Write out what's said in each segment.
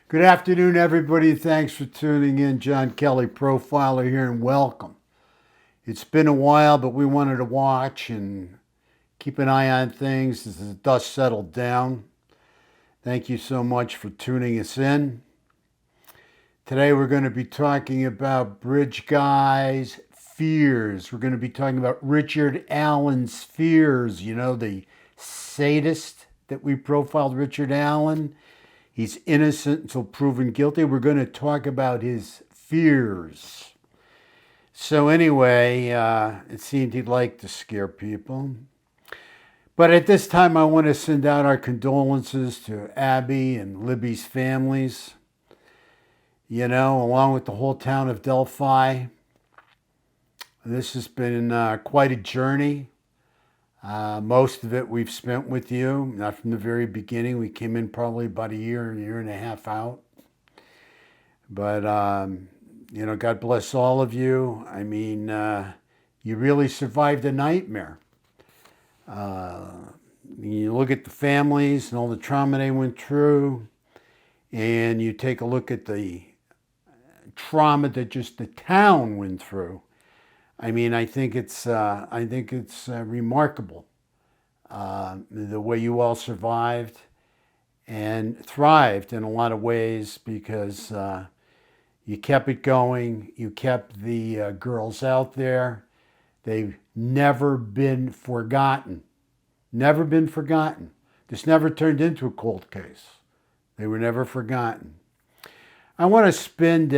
Good afternoon, everybody. Thanks for tuning in. John Kelly, profiler here, and welcome. It's been a while, but we wanted to watch and keep an eye on things as the dust settled down. Thank you so much for tuning us in. Today, we're going to be talking about Bridge Guy's fears. We're going to be talking about Richard Allen's fears. You know, the sadist that we profiled, Richard Allen. He's innocent until proven guilty. We're going to talk about his fears. So anyway, it seemed he'd like to scare people. But at this time, I want to send out our condolences to Abby and Libby's families. You know, along with the whole town of Delphi. This has been quite a journey. Most of it we've spent with you, not from the very beginning. We came in probably about a year and a half out. But, you know, God bless all of you. I mean, you really survived a nightmare. You look at the families and all the trauma they went through, and you take a look at the trauma that just the town went through. I mean, I think it's remarkable the way you all survived and thrived in a lot of ways because you kept it going. You kept the girls out there. They've never been forgotten. Never been forgotten. This never turned into a cold case. They were never forgotten. I want to send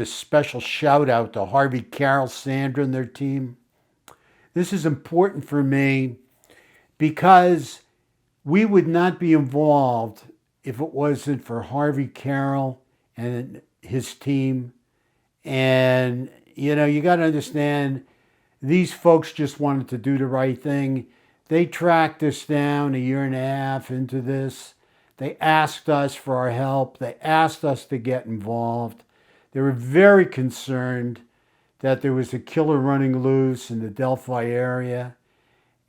a special shout out to Harvey, Carol, Sandra, and their team. This is important for me because we would not be involved if it wasn't for Harvey, Carol, and his team. And, you know, you got to understand, these folks just wanted to do the right thing. They tracked us down a year and a half into this. They asked us for our help. They asked us to get involved. They were very concerned that there was a killer running loose in the Delphi area.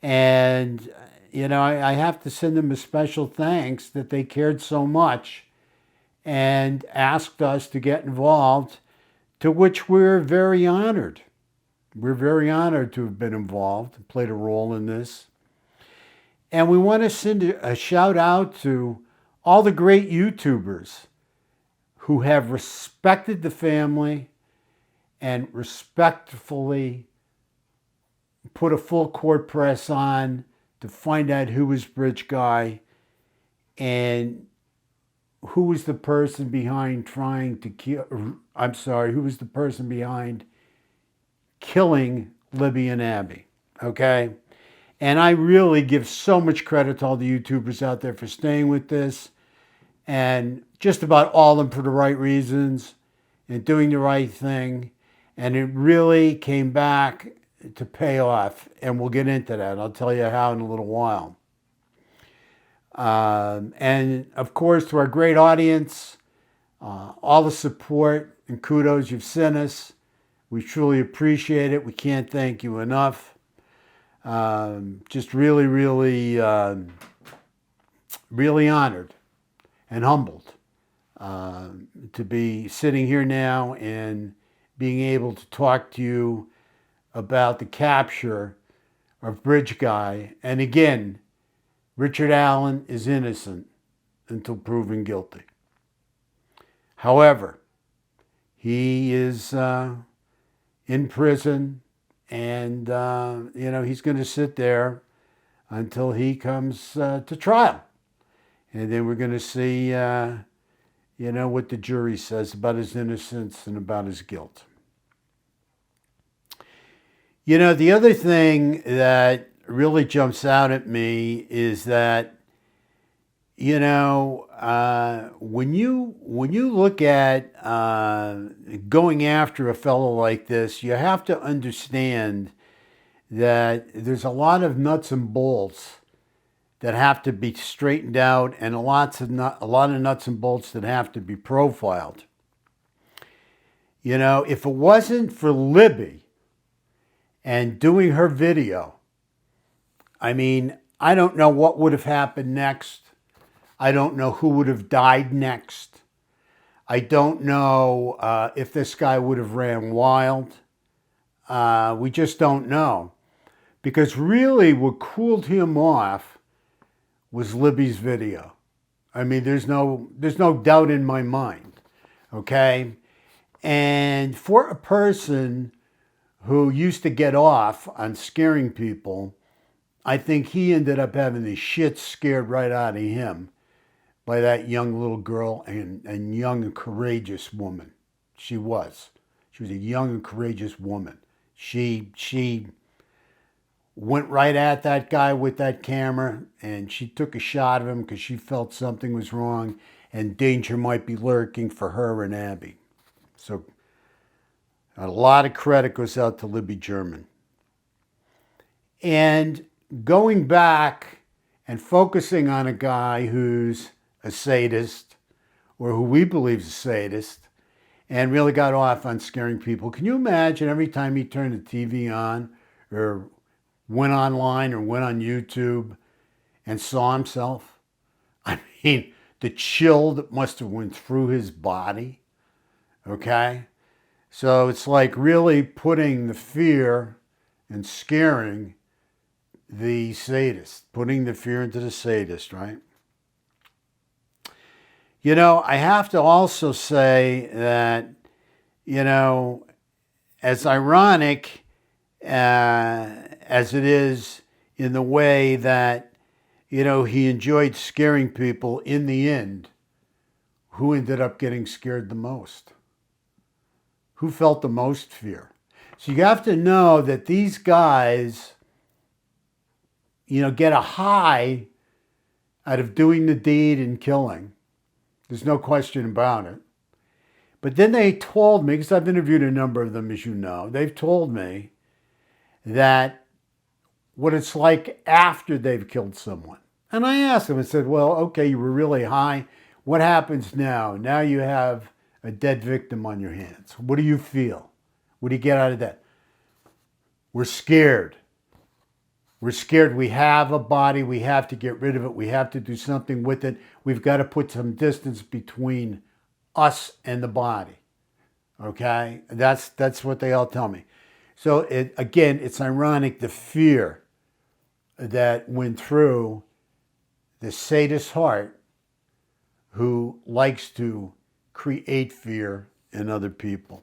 And, you know, I have to send them a special thanks that they cared so much and asked us to get involved, to which we're very honored. We're very honored to have been involved and played a role in this. And we want to send a shout out to all the great YouTubers who have respected the family and respectfully put a full court press on to find out who was Bridge Guy and who was the person behind who was the person behind killing Libby and Abby, okay? And I really give so much credit to all the YouTubers out there for staying with this, and just about all of them for the right reasons and doing the right thing. And it really came back to pay off, and we'll get into that. I'll tell you how in a little while. And of course, to our great audience, all the support and kudos you've sent us. We truly appreciate it. We can't thank you enough. Just really, really, really honored and humbled to be sitting here now and being able to talk to you about the capture of Bridge Guy. And again, Richard Allen is innocent until proven guilty. However, he is in prison. And, you know, he's going to sit there until he comes to trial. And then we're going to see, you know, what the jury says about his innocence and about his guilt. You know, the other thing that really jumps out at me is that, you know, when you look at going after a fellow like this, you have to understand that there's a lot of nuts and bolts that have to be straightened out, and a lot of nuts and bolts that have to be profiled. You know, if it wasn't for Libby and doing her video, I mean, I don't know what would have happened next. I don't know who would have died next. I don't know if this guy would have ran wild. We just don't know. Because really what cooled him off was Libby's video. I mean, there's no doubt in my mind, okay? And for a person who used to get off on scaring people, I think he ended up having the shit scared right out of him by that young little girl and young and courageous woman. She was. She was a young and courageous woman. She went right at that guy with that camera, and she took a shot of him because she felt something was wrong and danger might be lurking for her and Abby. So a lot of credit goes out to Libby German. And going back and focusing on a guy who's a sadist, or who we believe is a sadist, and really got off on scaring people. Can you imagine every time he turned the TV on or went online or went on YouTube and saw himself? I mean, the chill that must have went through his body, okay? So it's like really putting the fear and scaring the sadist, putting the fear into the sadist, right? You know, I have to also say that, you know, as ironic as it is in the way that, you know, he enjoyed scaring people, in the end, who ended up getting scared the most? Who felt the most fear? So you have to know that these guys, you know, get a high out of doing the deed and killing. There's no question about it. But then they told me, because I've interviewed a number of them, as you know, they've told me that what it's like after they've killed someone. And I asked them, I said, well, okay, you were really high. What happens now? Now you have a dead victim on your hands. What do you feel? What do you get out of that? We're scared. We're scared. We have a body. We have to get rid of it. We have to do something with it. We've got to put some distance between us and the body. Okay? That's what they all tell me. So again, it's ironic, the fear that went through the sadist's heart who likes to create fear in other people.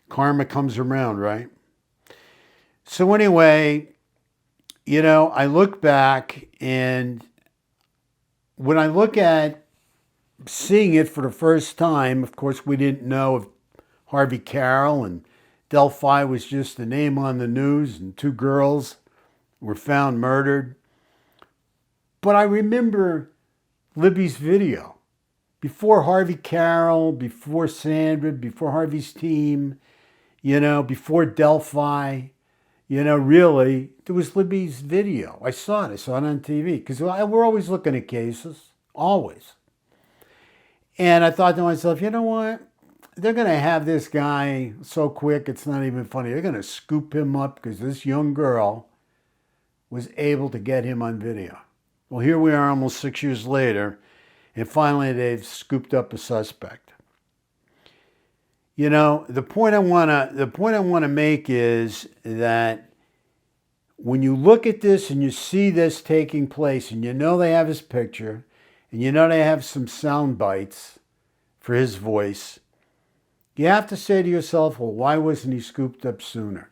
Karma comes around, right? So anyway, you know, I look back, and when I look at seeing it for the first time, of course, we didn't know if Harvey Carroll and Delphi was just a name on the news, and 2 girls were found murdered. But I remember Libby's video. Before Harvey Carroll, before Sandra, before Harvey's team, you know, before Delphi, you know, really, there was Libby's video. I saw it on TV, because we're always looking at cases, always. And I thought to myself, you know what? They're going to have this guy so quick, it's not even funny. They're going to scoop him up because this young girl was able to get him on video. Well, here we are almost 6 years later, and finally they've scooped up a suspect. You know, the point I want to make is that when you look at this and you see this taking place, and you know they have his picture, and you know they have some sound bites for his voice, you have to say to yourself, well, why wasn't he scooped up sooner?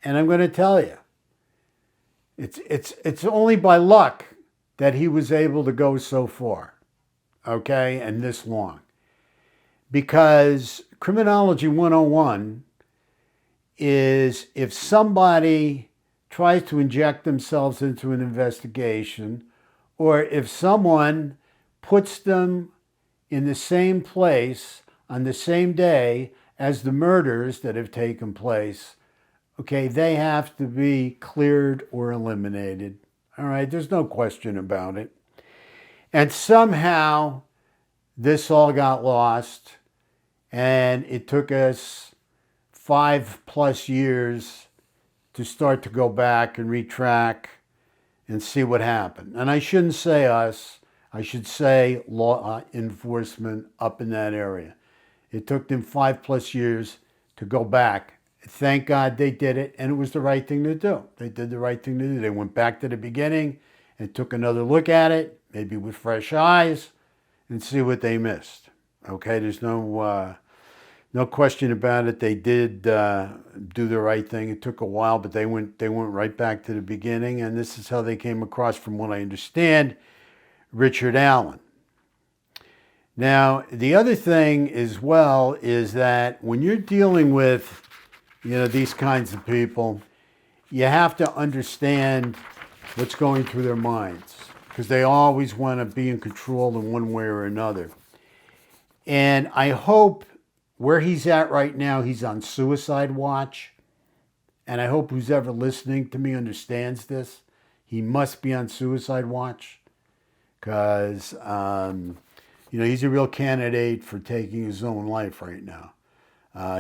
And I'm going to tell you, it's only by luck that he was able to go so far, okay, and this long. Because Criminology 101 is, if somebody tries to inject themselves into an investigation, or if someone puts them in the same place on the same day as the murders that have taken place, okay, they have to be cleared or eliminated. All right, there's no question about it. And somehow this all got lost, and it took us 5+ years to start to go back and retrack and see what happened. And I shouldn't say us. I should say law enforcement up in that area. It took them 5+ years to go back. Thank God they did it, and it was the right thing to do. They did the right thing to do. They went back to the beginning and took another look at it, maybe with fresh eyes, and see what they missed. Okay, there's no question about it. They did do the right thing. It took a while, but they went right back to the beginning, and this is how they came across, from what I understand, Richard Allen. Now, the other thing as well is that when you're dealing with, these kinds of people, you have to understand what's going through their minds, because they always want to be in control in one way or another. And I hope where he's at right now, he's on suicide watch. And I hope who's ever listening to me understands this. He must be on suicide watch, because he's a real candidate for taking his own life right now.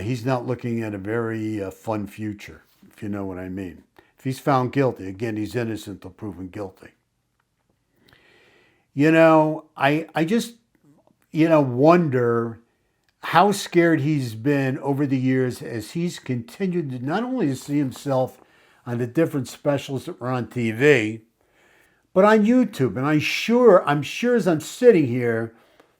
He's not looking at a very fun future, if you know what I mean. If he's found guilty, again, he's innocent until proven guilty. I just, wonder how scared he's been over the years as he's continued to not only to see himself on the different specials that were on TV, but on YouTube. And I'm sure as I'm sitting here,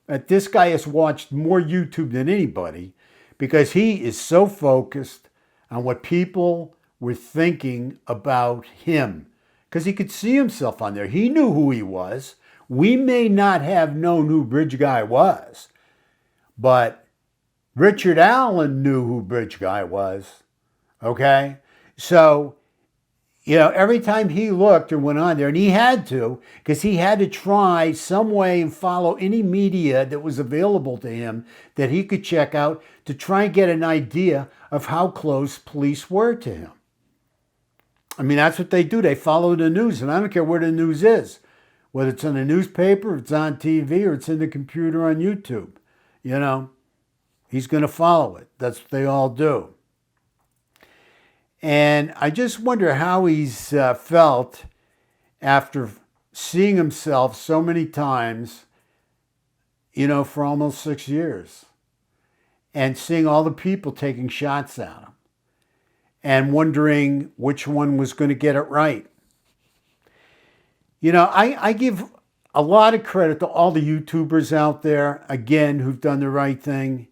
that this guy has watched more YouTube than anybody, because he is so focused on what people were thinking about him, because he could see himself on there. He knew who he was. We may not have known who Bridge Guy was, but Richard Allen knew who Bridge Guy was, okay? So, every time he looked or went on there, and he had to, because he had to try some way and follow any media that was available to him that he could check out to try and get an idea of how close police were to him. I mean, that's what they do. They follow the news, and I don't care where the news is, whether it's in a newspaper, it's on TV, or it's in the computer on YouTube. He's going to follow it. That's what they all do. And I just wonder how he's felt after seeing himself so many times, for almost 6 years, and seeing all the people taking shots at him and wondering which one was going to get it right. I give a lot of credit to all the YouTubers out there, again, who've done the right thing,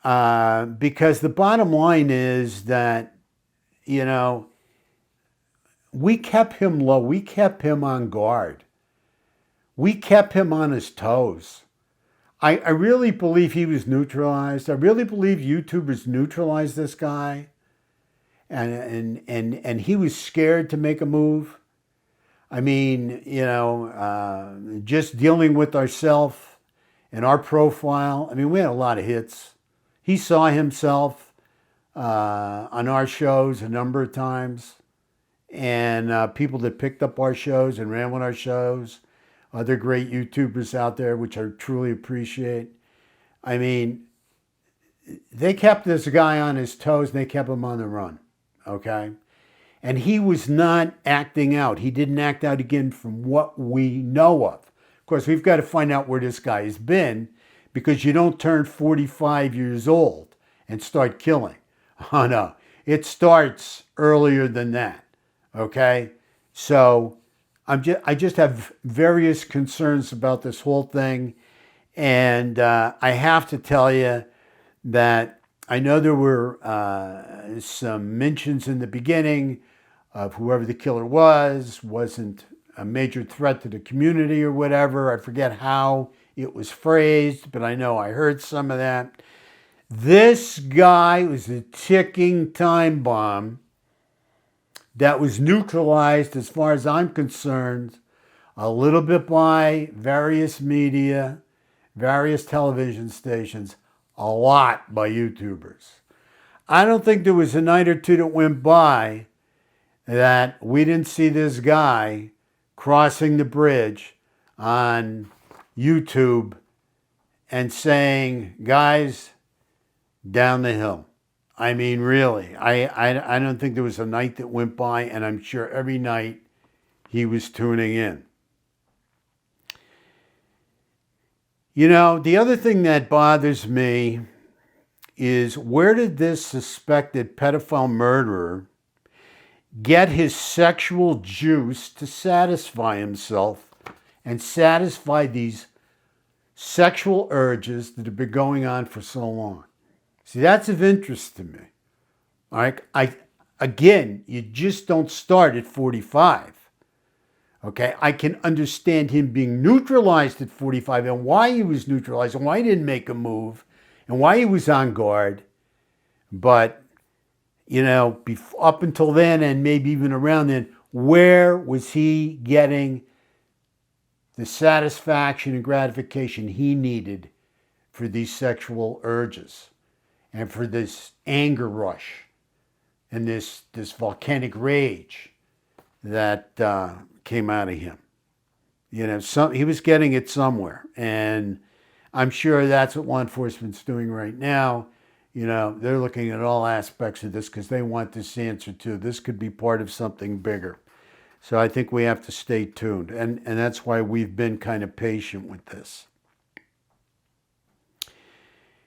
because the bottom line is that, we kept him low. We kept him on guard. We kept him on his toes. I really believe he was neutralized. I really believe YouTubers neutralized this guy. And he was scared to make a move. I mean, just dealing with ourselves and our profile. I mean, we had a lot of hits. He saw himself on our shows a number of times, and people that picked up our shows and ran with our shows, other great YouTubers out there, which I truly appreciate. I mean, they kept this guy on his toes, and they kept him on the run, okay? And he was not acting out. He didn't act out, again, from what we know of. Of course, we've got to find out where this guy has been, because you don't turn 45 years old and start killing. Oh, no. It starts earlier than that, okay? So I just have various concerns about this whole thing. And I have to tell you that I know there were some mentions in the beginning of whoever the killer wasn't a major threat to the community or whatever. I forget how it was phrased, but I know I heard some of that. This guy was a ticking time bomb that was neutralized, as far as I'm concerned, a little bit by various media, various television stations, a lot by YouTubers. I don't think there was a night or two that went by that we didn't see this guy crossing the bridge on YouTube and saying, guys, down the hill. I mean, really, I don't think there was a night that went by, and I'm sure every night he was tuning in. You know, the other thing that bothers me is, where did this suspected pedophile murderer get his sexual juice to satisfy himself and satisfy these sexual urges that have been going on for so long? See, that's of interest to me. All right. Again, you just don't start at 45. Okay. I can understand him being neutralized at 45 and why he was neutralized and why he didn't make a move and why he was on guard. But, you know, up until then and maybe even around then, where was he getting the satisfaction and gratification he needed for these sexual urges and for this anger rush and this volcanic rage that came out of him? You know, he was getting it somewhere, and I'm sure that's what law enforcement's doing right now. You know, they're looking at all aspects of this because they want this answer too. This could be part of something bigger. So I think we have to stay tuned, and that's why we've been kind of patient with this.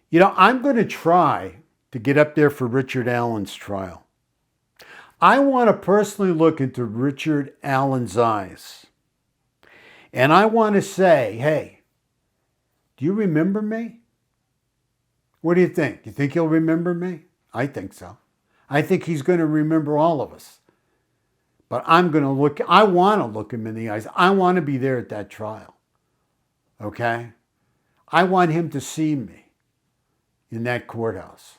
You know, I'm going to try to get up there for Richard Allen's trial. I want to personally look into Richard Allen's eyes. And I want to say, hey, do you remember me? What do you think? You think he'll remember me? I think so. I think he's going to remember all of us. But I want to look him in the eyes. I want to be there at that trial. Okay? I want him to see me in that courthouse.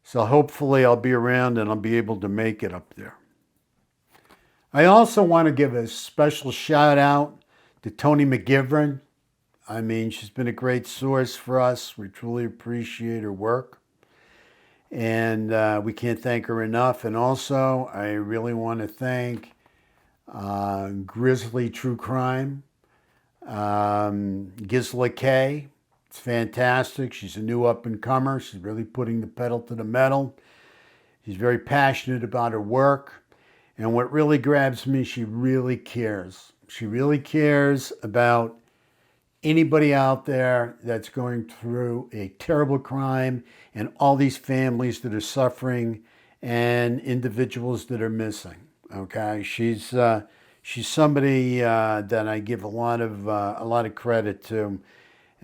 So hopefully I'll be around and I'll be able to make it up there. I also want to give a special shout out to Tony McGivern. I mean, she's been a great source for us. We truly appreciate her work. And we can't thank her enough. And also, I really want to thank Grizzly True Crime, Gisela K. It's fantastic. She's a new up-and-comer. She's really putting the pedal to the metal. She's very passionate about her work. And what really grabs me, she really cares. She really cares about anybody out there that's going through a terrible crime and all these families that are suffering and individuals that are missing. Okay, she's somebody that I give a lot of credit to,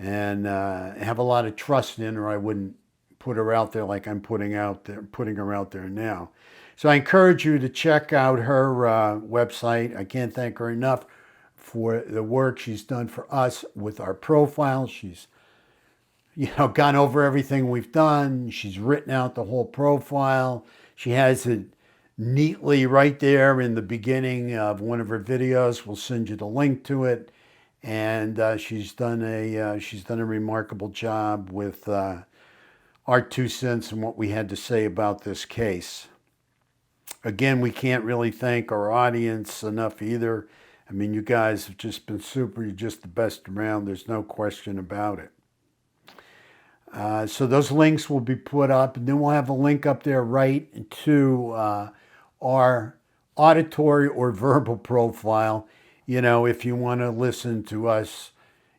and have a lot of trust in, or I wouldn't put her out there like I'm putting her out there now. So I encourage you to check out her website. I can't thank her enough for the work she's done for us with our profile. She's, gone over everything we've done. She's written out the whole profile. She has it neatly right there in the beginning of one of her videos. We'll send you the link to it. And she's done a remarkable job with our 2 cents and what we had to say about this case. Again, we can't really thank our audience enough either. I mean, you guys have just been super. You're just the best around. There's no question about it. So those links will be put up, and then we'll have a link up there right to our auditory or verbal profile. If you want to listen to us,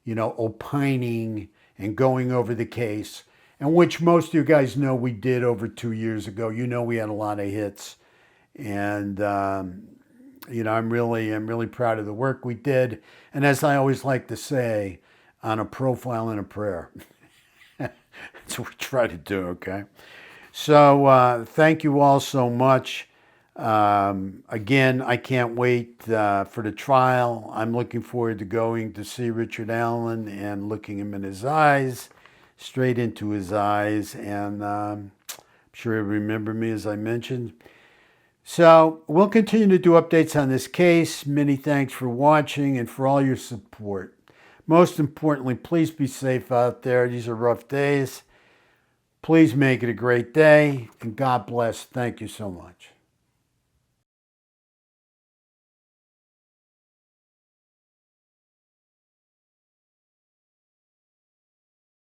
opining and going over the case, and which most of you guys know we did over 2 years ago. We had a lot of hits, and I'm really proud of the work we did. And as I always like to say, on a profile and a prayer. That's what we try to do, okay? So thank you all so much. Again, I can't wait for the trial. I'm looking forward to going to see Richard Allen and looking him in his eyes, straight into his eyes. And I'm sure he'll remember me, as I mentioned. So we'll continue to do updates on this case. Many thanks for watching and for all your support. Most importantly, please be safe out there. These are rough days. Please make it a great day, and God bless. Thank you so much.